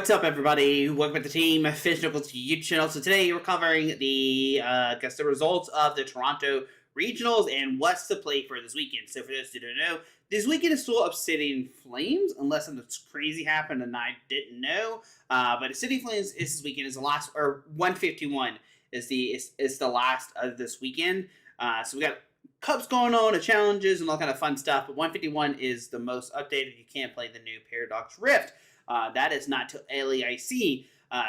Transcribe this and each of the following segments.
What's up, everybody? Welcome to the team Fish Knuckles YouTube channel. So today we're covering the results of the Toronto Regionals and what's to play for this weekend. So for those who don't know, this weekend is still Obsidian Flames, unless something crazy happened and I didn't know. But Obsidian Flames this weekend is the last, or 151 is the last of this weekend. So we got cups going on, challenges, and all kind of fun stuff. But 151 is the most updated. You can't play the new Paradox Rift. That is not till LAIC.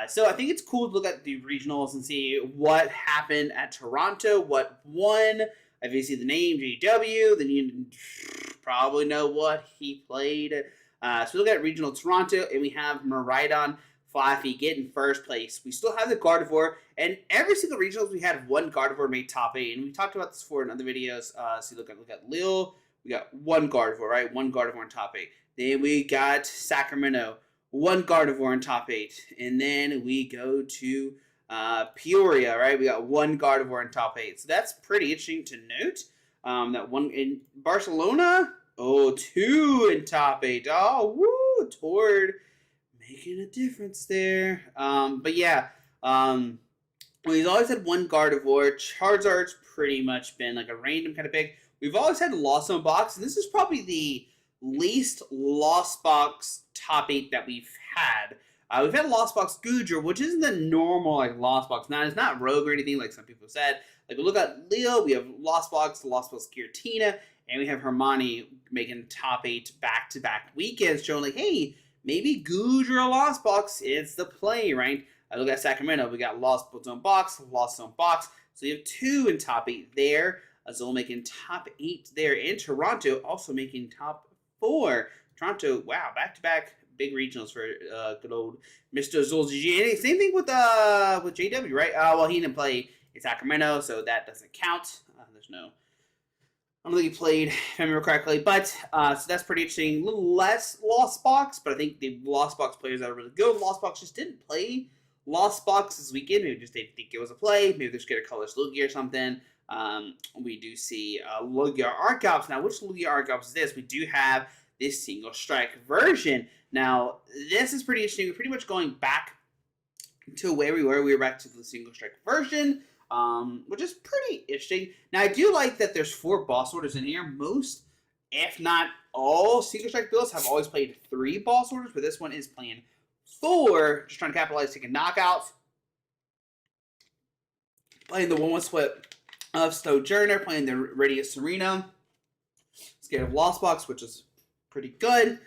So I think it's cool to look at the regionals and see what happened at Toronto, what won. If you see the name JW, then you probably know what he played. So we look at regional Toronto, and we have Miraidon Fluffy get in first place. We still have the Gardevoir, and every single regionals we had one Gardevoir made top 8, and we talked about this before in other videos. So look at Lille, we got one Gardevoir, right? One Gardevoir in top 8. Then we got Sacramento, one Gardevoir in top 8. And then we go to Peoria, right? We got one Gardevoir in top 8. So that's pretty interesting to note. That one in Barcelona, two in top 8. Oh, woo, Tord making a difference there. But yeah, we've always had one Gardevoir. Charizard's pretty much been like a random kind of pick. We've always had Lost on Box, and this is probably the least Lost Box top 8 that we've had. We've had Lost Box Goodra, which isn't the normal like Lost Box. Now, it's not Rogue or anything like some people said. Like we look at Leo, we have Lost Box Giratina, and we have Hermione making top 8 back-to-back weekends, showing like, hey, maybe Goodra Lost Box is the play, right? I look at Sacramento, we got Lost Zone Box, Lost Zone Box. So you have 2 in top 8 there. Azul making top 8 there. And Toronto also making top 4. Toronto, wow, back-to-back big regionals for good old Mr. Azul GG. Same thing with JW, right? Well, he didn't play in Sacramento, so that doesn't count. There's no... I don't think he played, if I remember correctly. But, so that's pretty interesting. A little less Lost Box, but I think the Lost Box players that are really good. Lost Box just didn't play Lost Box this weekend. Maybe just didn't think it was a play. Maybe they're scared of Colors Lugia or something. We do see Lugia Archeops. Now, which Lugia Archeops is this? We do have this Single Strike version. Now, this is pretty interesting. We're pretty much going back to where we were. We were back to the Single Strike version, which is pretty interesting. Now, I do like that there's 4 boss orders in here. Most, if not all, Single Strike builds have always played 3 boss orders, but this one is playing 4. Just trying to capitalize, taking knockouts. Playing the 1-1 split of Sojourner, playing the Radius Serena. Scared of Lost Box, which is pretty good.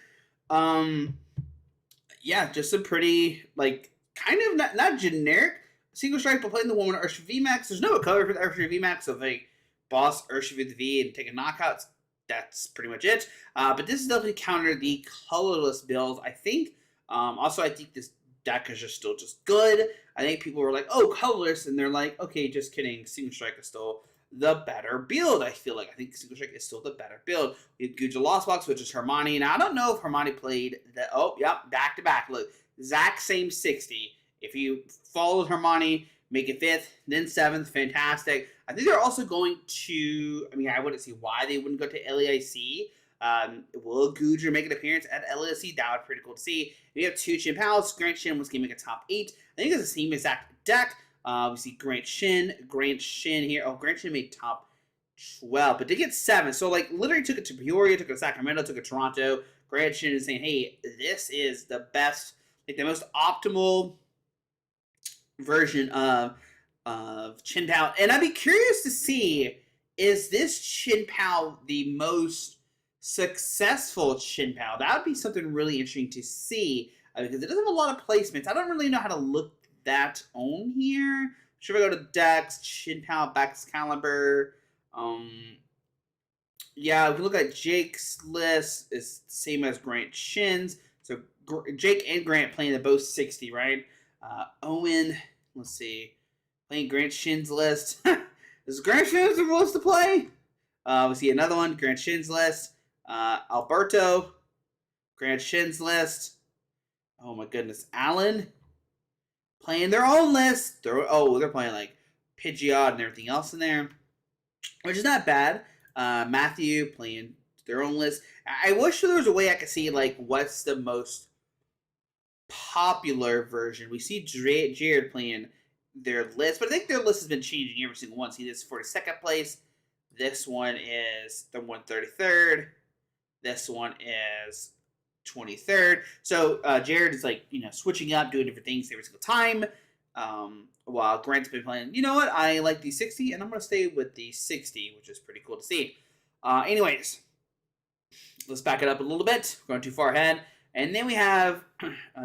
Yeah, just a pretty, like, kind of not generic Single Strike, but playing the 1-1 Urshifu VMAX. There's no recovery for the Urshifu VMAX, so if they boss Urshifu the V and take a knockout, that's pretty much it. But this is definitely counter the colorless build, I think. Also, I think this deck is just still just good. I think people were like, oh, colorless, and they're like, okay, just kidding. Single Strike is still the better build, I feel like. I think Single Strike is still the better build. We have Goodra Lost Box, which is Hermione. Now, I don't know if Hermione played the... Oh, yep, back-to-back. Look, exact same 60. If you followed Hermione, make it 5th, then 7th, fantastic. I think they're also going to... I mean, I wouldn't see why they wouldn't go to LAIC. Will Goodra make an appearance at LAIC? That would be pretty cool to see. We have 2 Chien-Paos. Grant Shin was going to make a top 8. I think it's the same exact deck. We see Grant Shin here. Oh, Grant Shin made top 12, but did get 7. So, like, literally took it to Peoria, took it to Sacramento, took it to Toronto. Grant Shin is saying, hey, this is the best, like, the most optimal version of Chien-Pao. And I'd be curious to see, is this Chien-Pao the most successful Chien-Pao? That would be something really interesting to see, because it doesn't have a lot of placements. I don't really know how to look that on here. Should we go to Dex, Chien-Pao, Excalibur? Yeah, we can look at Jake's list. It's the same as Grant Shin's. So Jake and Grant playing the both 60, right? Owen, let's see, playing Grant Shin's list. Is Grant Shin's the rules to play? We see another one, Grant Shin's list. Alberto, Grant Shin's list. Oh my goodness, Alan playing their own list. They're playing like Pidgeot and everything else in there, which is not bad. Matthew playing their own list. I wish there was a way I could see like what's the most popular version. We see Jared playing their list, but I think their list has been changing every single one. See, this is 42nd place. This one is the 133rd. This one is 23rd. So Jared is like, switching up, doing different things every single time. While Grant's been playing, you know what? I like the 60, and I'm going to stay with the 60, which is pretty cool to see. Anyways, let's back it up a little bit. We're going too far ahead. And then we have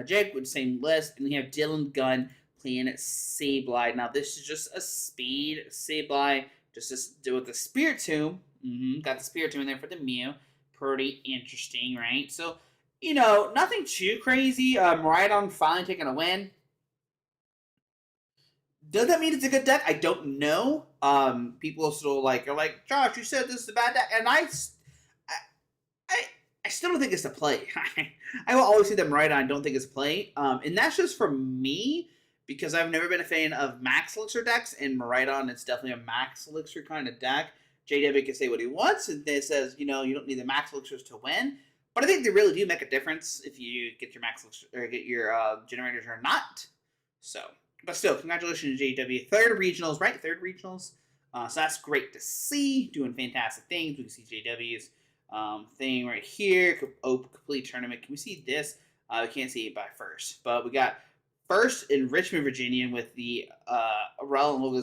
Jake with the same list, and we have Dylan Gunn playing Sableye. Now, this is just a speed Sableye, just to do with the Spiritomb. Got the Spiritomb in there for the Mew. Pretty interesting, right? So, nothing too crazy. Rhydon finally taking a win. Does that mean it's a good deck? I don't know. People still are like, Josh, you said this is a bad deck, and I still don't think it's a play. I will always say that Rhydon don't think it's a play, and that's just for me because I've never been a fan of Max Elixir decks, and Rhydon is definitely a Max Elixir kind of deck. JW can say what he wants, and it says, you don't need the Max Elixirs to win, but I think they really do make a difference if you get your Max Elixir or get your generators or not. So. But still, congratulations, JW. Third regionals, right? Third regionals. So that's great to see. Doing fantastic things. We can see JW's thing right here. Complete tournament. Can we see this? We can't see it by first. But we got first in Richmond, Virginia with the Aurel and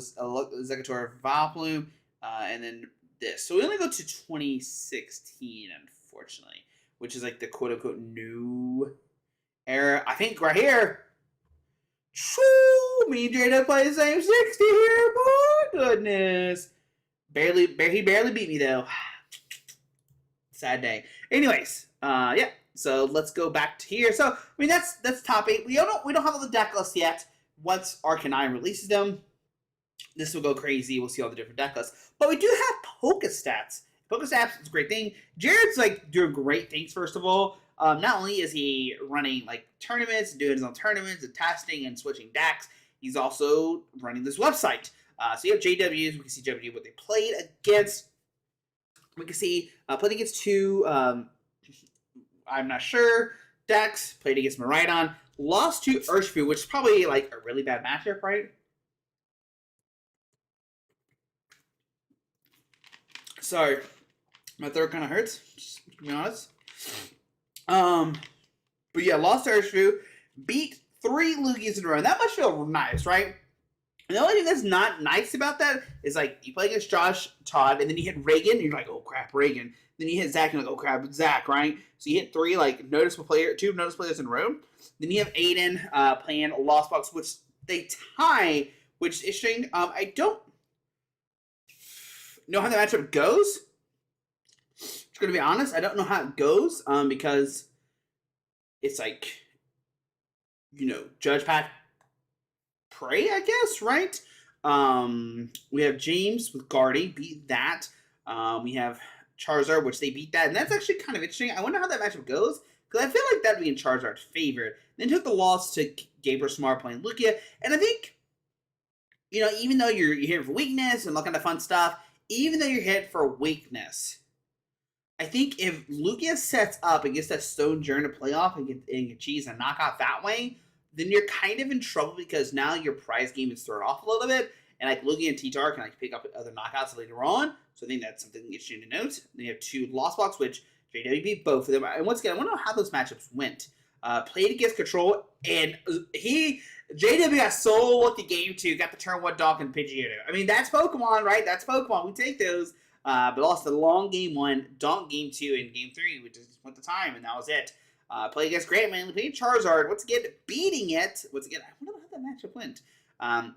Exeggutor Vileplume. And then this. So we only go to 2016, unfortunately. Which is like the quote-unquote new era. I think right here. True, me and Jada play the same 60 here. My goodness. He barely beat me though. Sad day. Anyways, yeah. So let's go back to here. So that's top 8. We don't have all the deck lists yet. Once Arcanine releases them, this will go crazy. We'll see all the different deck lists. But we do have Pokestats. Pokestats is a great thing. Jared's doing great things. First of all. Not only is he running tournaments, doing his own tournaments and testing and switching decks, he's also running this website. So you have JWs. We can see JW what they played against. We can see played against 2. I'm not sure decks. Played against Miraidon. Lost to Urshifu, which is probably a really bad matchup, right? Sorry, my throat kind of hurts. Just to be honest. But yeah, lost to Urshifu, beat 3 Lugias in a row. And that must feel nice, right? And the only thing that's not nice about that is you play against Josh Todd, and then you hit Reagan, and you're like, oh crap, Reagan. Then you hit Zach, and you're like, oh crap, Zach, right? So you hit 3 2 noticeable players in a row. Then you have Aiden playing Lost Box, which they tie, which is interesting. I don't know how the matchup goes. Just gonna be honest, I don't know how it goes, because it's Judge Pat Prey, I guess, right? We have James with Guardy, beat that. We have Charizard, which they beat that, and that's actually kind of interesting. I wonder how that matchup goes, because I feel like that'd be in Charizard's favor. Then took the loss to Gabriel Smart playing Lugia, and I think, even though you're here for weakness and all kind of fun stuff, even though you're hit for weakness, I think if Lugia sets up and gets that Stone Journey playoff and achieves a knockout that way, then you're kind of in trouble because now your prize game is thrown off a little bit, and Lugia and T-Tar can pick up other knockouts later on. So I think that's something interesting to note. Then you have 2 Lost Box, which JW beat both of them. And once again, I want to know how those matchups went. Played against Control, and JW got so lucky game 2, got the turn 1 Donk and Pidgeotto. I mean, that's Pokemon, right? That's Pokemon. We take those. But lost the long game 1, Donk game 2, and game 3, which just went the time, and that was it. Played against Great Man, played Charizard, once again, beating it. Once again, I wonder how that matchup went.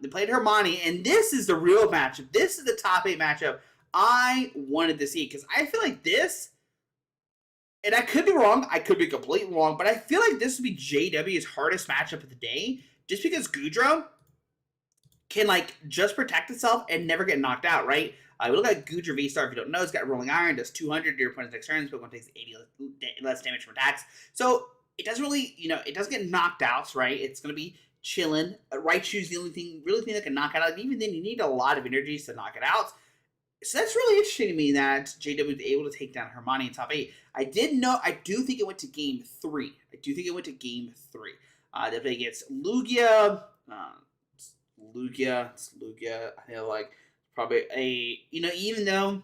They played Hermione, and this is the real matchup. This is the top 8 matchup I wanted to see, because I feel like this, and I could be wrong, I could be completely wrong, but I feel like this would be JW's hardest matchup of the day, just because Goodra can, just protect itself and never get knocked out, right? We look at Goodra V-Star, if you don't know, it's got Rolling Iron, does 200 to your opponent's next turn, Pokemon takes 80 less damage from attacks. So, it doesn't really, it doesn't get knocked out, right? It's going to be chilling. Raichu's the only thing that can knock it out, and even then, you need a lot of energies to knock it out. So that's really interesting to me that JW was able to take down Hermione in top 8. I do think it went to game 3. They play against Lugia. It's Lugia. I feel like probably even though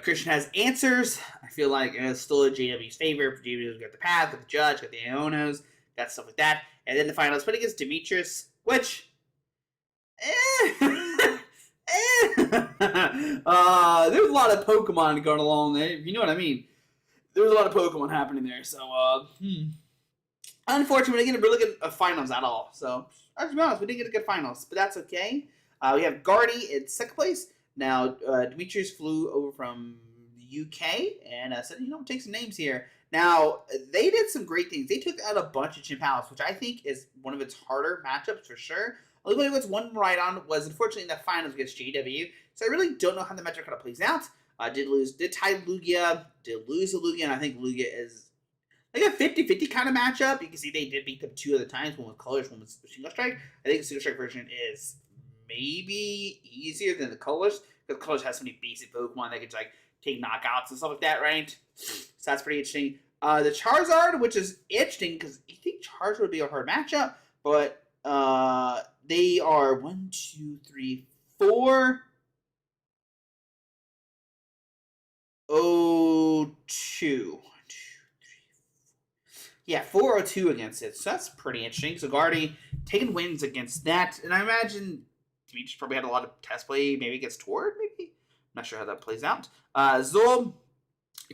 Christian has answers, I feel like it's still a JW's favorite. JW's got the path, got the judge, got the Ionos, got stuff like that. And then the finals playing against Demetrius, which there's a lot of Pokemon going along there. You know what I mean? There's a lot of Pokemon happening there. So, unfortunately, we didn't get a really good finals at all. So, to be honest, we didn't get a good finals, but that's okay. We have Guardy in second place. Now, Demetrius flew over from the UK and said, take some names here. Now, they did some great things. They took out a bunch of Chimp-House, which I think is one of its harder matchups for sure. Only one was one Miraidon was unfortunately in the finals against JW. So I really don't know how the matchup kind of plays out. Did tie Lugia, did lose to Lugia, and I think Lugia is like a 50-50 kind of matchup. You can see they did beat them 2 other times. One was Colors, one was Single Strike. I think the Single Strike version is maybe easier than the Colors, because Colors has so many basic Pokemon that can like take knockouts and stuff like that, right? So that's pretty interesting. The Charizard, which is interesting because I think Charizard would be a hard matchup, but they are 1, 2, 3, 4. 0-2. Yeah, 4-0-2 against it. So that's pretty interesting. So Guardy taking wins against that. And I imagine Demetrius probably had a lot of test play, maybe against Tord, maybe? I'm not sure how that plays out. Zul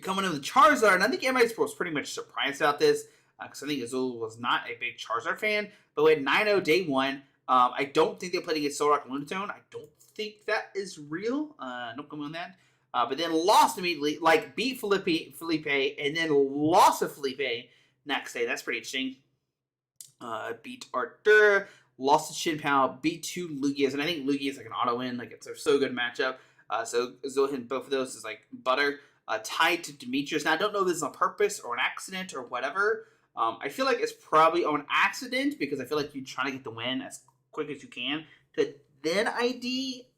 coming in with Charizard. And I think everybody was pretty much surprised about this. Because I think Zul was not a big Charizard fan. But we had 9-0 day 1. I don't think they played against Solrock and Lunatone. I don't think that is real. No comment on that. But then lost immediately, like beat Felipe, and then lost to Felipe next day. That's pretty interesting. Beat Arthur, lost to Chien-Pao, beat 2 Lugias, and I think Lugia is like an auto win. Like it's a so good matchup. So Zohan, both of those is like butter. Tied to Demetrius. Now I don't know if this is on purpose or an accident or whatever. I feel like it's probably on accident because I feel like you're trying to get the win as quick as you can to then ID.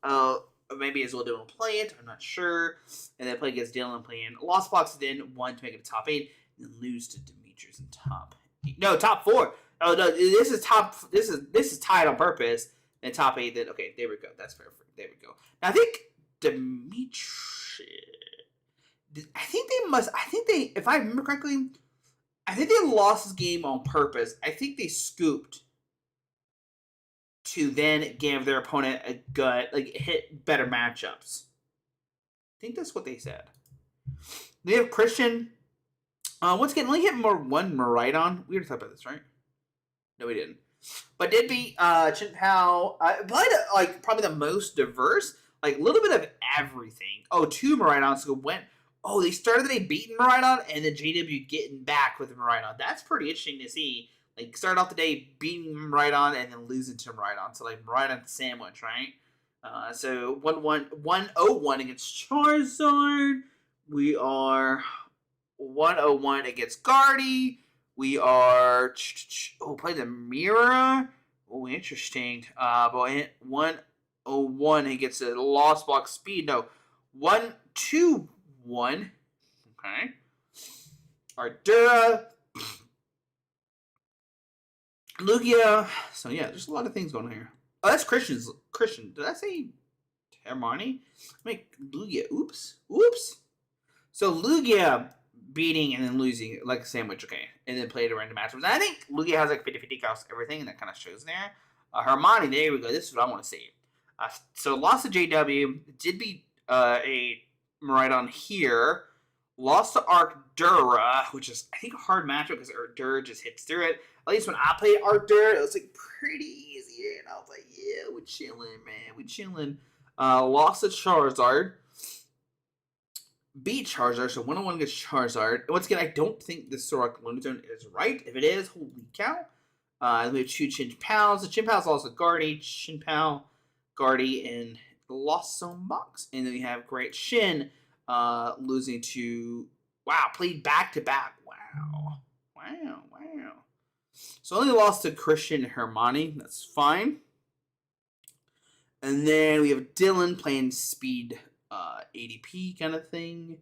Maybe as well don't play it. I'm not sure. And then play against Dylan playing Lost Box, then 1 to make it a top 8, and then lose to Demetrius in top 8. No, top 4. Oh no, this is top. This is tied on purpose. And top 8. Then okay, there we go. That's perfect. There we go. Now I think Demetrius. I think they. If I remember correctly, I think they lost this game on purpose. I think they scooped to then give their opponent a good, hit better matchups. I think that's what they said. They have Christian. Once again, only hit one Miraidon. We already talked about this, right? No, we didn't. But did beat Chien-Pao. Probably the most diverse. Like, a little bit of everything. 2 Miraidons. So they started the day beating Miraidon, and then JW getting back with Miraidon. That's pretty interesting to see. Like, start off the day beating Miraidon and then losing to Miraidon. So, like, Miraidon sandwich, right? So, 1-1 against Charizard. We are 1-1 against Guardy. We are... play the Mirror. Oh, interesting. But 1-1 against a Lost Box Speed. No, 1-2-1. Okay. Ardura. Lugia. So yeah, there's a lot of things going on here. Oh, that's Christian. Did I say Hermione? Make Lugia. Oops. So Lugia beating and then losing like a sandwich. Okay, and then played a random matchups. And I think Lugia has like 50-50 across everything, and that kind of shows there. Hermione. There we go. This is what I want to see. So lost to JW. Did beat a Miraidon here. Lost to Ardura, which is, I think, a hard matchup because Ardura just hits through it. At least when I played Ardura, it was, pretty easy. And I was like, yeah, we're chilling, man. We're chilling. Lost to Charizard. Beat Charizard, so 1-1 against Charizard. And once again, I don't think this Solrock Lunatone is right. If it is, holy cow. Then we have 2 Chien-Paos. The Chien-Paos lost to Guardy, Chien-Pao, Guardy, and lost some box. And then we have Great Shin. Losing to... Wow, played back-to-back. Wow. So only lost to Christian and Hermione. That's fine. And then we have Dylan playing speed ADP kind of thing.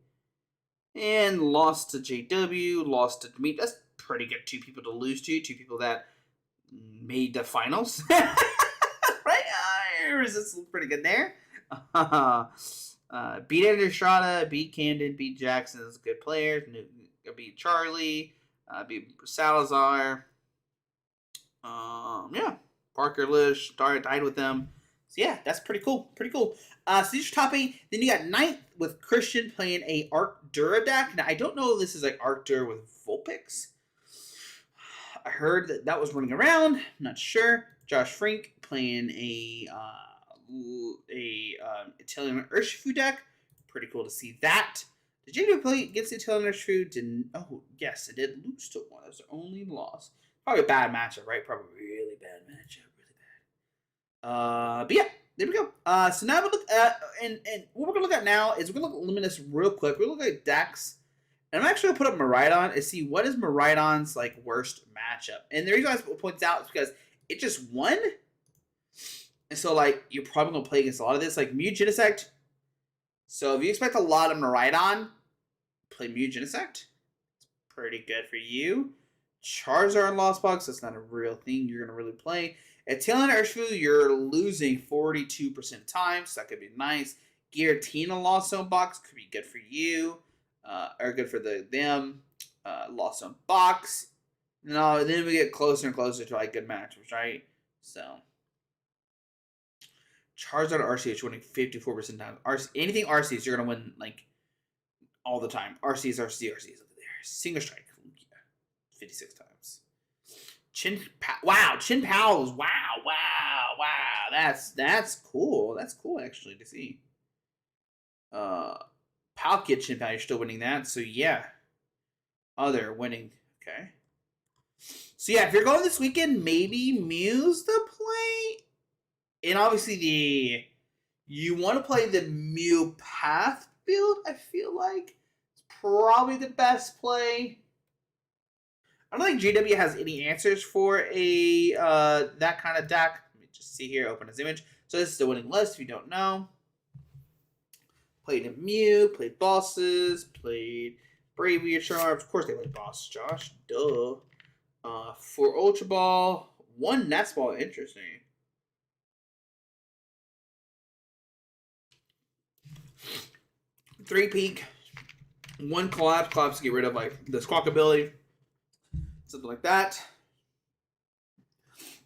And lost to JW, lost to Demetrius. That's pretty good two people to lose to. Two people that made the finals. Right? This looks pretty good there. Beat Andrew Estrada, beat Camden, beat Jackson. Those good players. Beat Charlie, beat Salazar. Yeah. Parker Lish died with them. So yeah, that's pretty cool. Pretty cool. So these are topping. Then you got ninth with Christian playing a Arctura deck. Now I don't know if this is like Arctura with Vulpix. I heard that was running around. I'm not sure. Josh Frink playing a Italian Urshifu deck. Pretty cool to see that. Did you play against the Italian Urshifu? Didn't. Oh yes, it did lose to one. That was their only loss. Probably a bad matchup, right? Probably really bad matchup. Really bad. But yeah, there we go. So now we look at and what we're gonna look at now is we're gonna look at Luminous real quick. We're gonna look at decks. And I'm actually gonna put up Miraidon and see what is Miraidon's like worst matchup. And the reason I point this out is because it just won. And so like you're probably gonna play against a lot of this, like Mew Genesect. So if you expect a lot of Miraidon, play Mew Genesect. It's pretty good for you. Charizard Lost Box, that's not a real thing you're gonna really play. Italian Urshifu, you're losing 42% of time, so that could be nice. Giratina Lost Zone Box could be good for you. Are good for them. Lost Zone Box. No, then we get closer and closer to like good matchups, right? So Charizard RCH winning 54% time. Anything RCs, you're gonna win like all the time. RCs. Look at there. Single Strike. Yeah, 56 times. Chin Pals. Wow. That's cool. That's cool actually to see. Palkia Chin Pal, you're still winning that. So yeah. Oh, they're winning. Okay. So yeah, if you're going this weekend, maybe Mew's the play. And obviously you want to play the Mew Path build, I feel like. It's probably the best play. I don't think JW has any answers for a that kind of deck. Let me just see here, open his image. So this is the winning list if you don't know. Played a Mew, played bosses, played Bravely Charge. Of course they played boss, Josh. Duh. For Ultra Ball, one Nest Ball, interesting. Three Peak, one Collapse to get rid of like the Squawk ability. Something like that.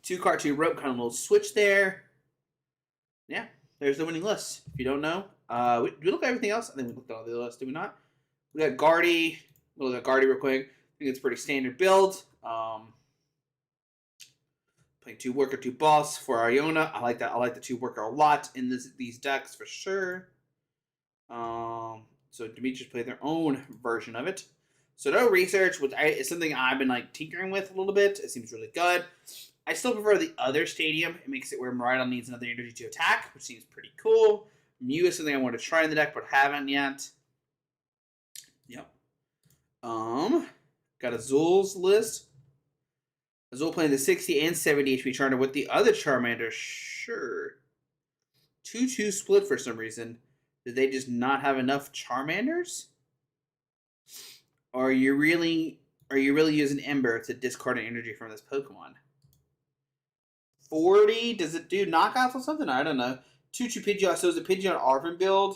2 card, 2 rope, kind of a little switch there. Yeah, there's the winning list. If you don't know, we look at everything else. I think we looked at all the lists, did we not? We got Guardy. We'll look at Guardy real quick. I think it's pretty standard build. Playing 2 worker, 2 boss for Iona. I like that. I like the 2 worker a lot in these decks for sure. So Demetrius played their own version of it. So no research, which is something I've been like tinkering with a little bit. It seems really good. I still prefer the other stadium. It makes it where Miraidon needs another energy to attack, which seems pretty cool. Mew is something I want to try in the deck, but haven't yet. Yep. Got Azul's list. Azul playing the 60 and 70 HP Charmander with the other Charmander. Sure. 2-2 split for some reason. Did they just not have enough Charmanders? Or are you really using Ember to discard an energy from this Pokemon? 40? Does it do knockouts or something? I don't know. 2-2 Pidgeot. So is it Pidgeot Arvin build?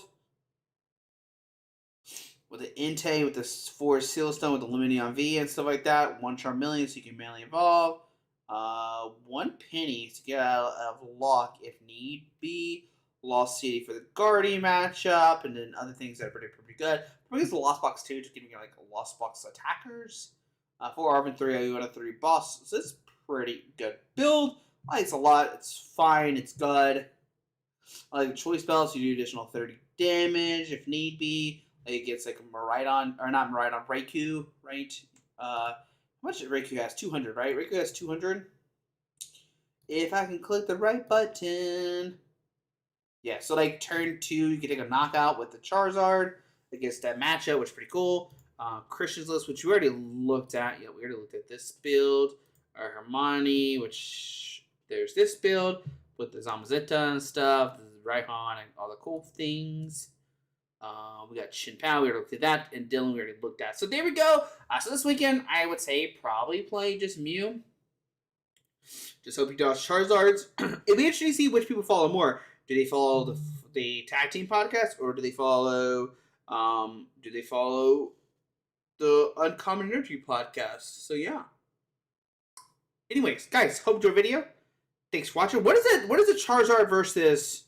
With the Entei, with the 4 Sealstone, with the Lumineon V and stuff like that. 1 Charmeleon so you can manually evolve. 1 penny to get out of lock if need be. Lost City for the Guardian matchup, and then other things that are pretty good. Probably the Lost Box too, just giving you like a Lost Box attackers. 4 Arvin, 3 Iona, 3 boss. So this is pretty good build. I like it's a lot. It's fine. It's good. I like the choice spell, so you do additional 30 damage if need be. Like it gets like a Miraidon, or not Miraidon, Raikou, right? How much Raikou has? 200, right? Raikou has 200. If I can click the right button. Yeah, so like turn 2, you can take a knockout with the Charizard against that matchup, which is pretty cool. Christian's list, which we already looked at. Yeah, we already looked at this build. Hermione, which there's this build with the Zamazenta and stuff, the Raihan and all the cool things. We got Shin Pao, we already looked at that, and Dylan we already looked at. So there we go. So this weekend, I would say probably play just Mew. Just hope he does Charizards. It'd be interesting to see which people follow more. Do they follow the tag team podcast, or do they follow the Uncommon Energy podcast? So yeah. Anyways, guys, hope you enjoyed the video. Thanks for watching. What is it? What is the Charizard versus?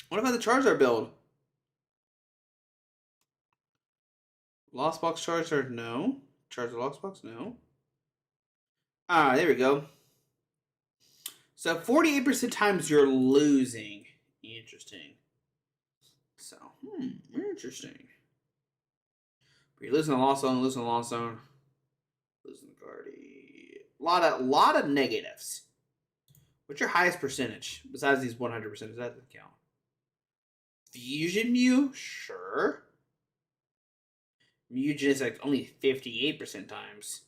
What about the Charizard build? Lost Box Charizard, no. Charizard Lost Box, no. There we go. So 48% times you're losing. Interesting. So, interesting. But you're losing the Lost Zone, losing the Lost Zone, losing the Guardy. A lot of negatives. What's your highest percentage besides these 100%? Does that count? Fusion Mew, sure. Mewgen is like only 58% times.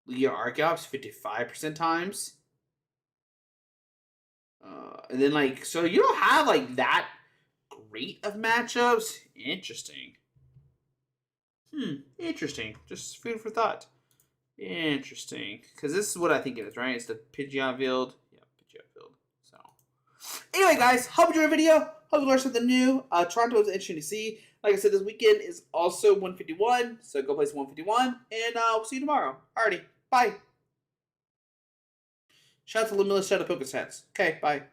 Leah Archeops 55% times. And then like, so you don't have like that great of matchups. Interesting. Interesting. Just food for thought. Interesting. Because this is what I think it is, right? It's the Pidgeot build. Yeah, Pidgeot build. So, anyway, guys, hope you enjoyed the video. Hope you learned something new. Toronto is interesting to see. Like I said, this weekend is also 151. So go play some 151. And we'll see you tomorrow. Alrighty. Bye. Shout out to Lamilla, shout out to Pokestats. Okay, bye.